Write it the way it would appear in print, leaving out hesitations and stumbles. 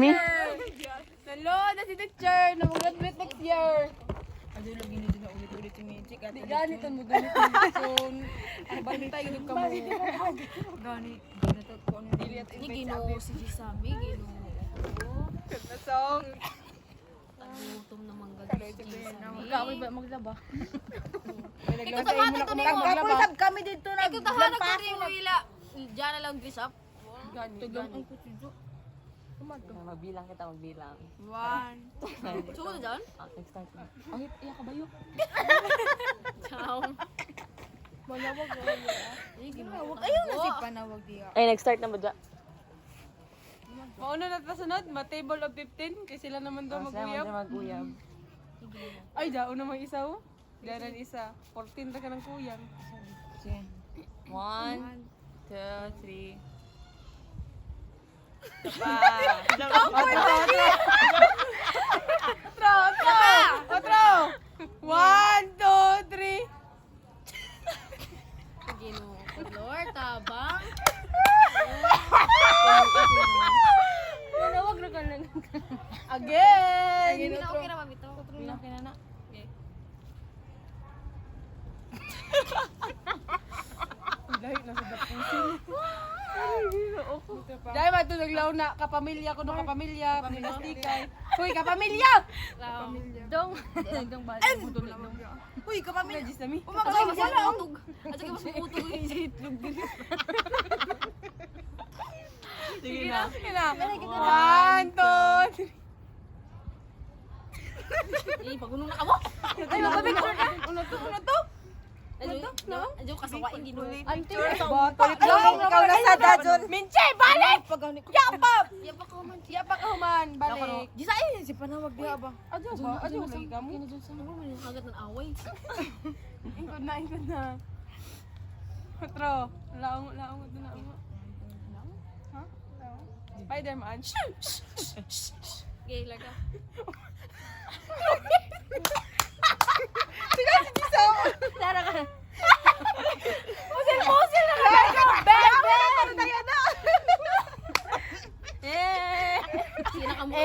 Hello, na si teacher na mag-graduate next year. Ano lagi nito na ulit-ulit yung magic. Di ganito mo ganito yung bantay ganito ka mo. Gani, ganito ko ano dili at Ni Ginoo si Gisami, Ginoo. na song. Gutom naman gagawin si Gisami. Kami ba maglaba? Ikaw tahanan ko niyo. Kapag kami dito na. Ikaw tahanan ko niyo wila. Diyan na lang dress up. Ganito ang kutsido. Magbilang kita, magbilang. 1. Suko na dyan? Next start na. Ay, iya ka ba yun? Ciao. Malawag ko. Ay, Ginoo. Ayaw na si panawag diya. Ay, next start na ba dyan? Mauna na ta sunod, ma-table of 15 kasi sila naman daw mag-uyab. Mag-uyab. Ay, daw naman isa oh. Daran isa. 14 ra ka ng kuyang. 1, 2, 3. Otro! 1, 2, 3. Ginoo. Lord, tabang. Manawag na ka lang. Again! Hindi na okay na mabito. Bilang kinana. Lahi na sa dapusin. Dahil ba ito naglaw na kapamilya ko no kapamilya. Pinagastikay. Hoy, kapamilya! Dong. Dong ba? Dong. Hoy, kapamilya. Jis nami. At saka mas mautog. At saka mas mautog yung sa itlog. Sige na. Sige na. 1, 2, 3. Eh, pagunong na ka mo. Ay, napapicture na. Ano to? Adyo kasawain Ginoo. Ay, ikaw na sa dadon. Minche, balik! Yapap! Yapap ka human, balik. Gisa eh, si panawag diha ba? Adyo ba? Adyo lagi ka mo? Ano mo yung hagat ng away? Ingkod na. Otro. Laong ito na ako. Ha? Laong? Spider-Man. Gay laga. Sige, si Jisa. Lara ka. Pusil na lang. Bebe! Ano tayo na? Sina ka mo.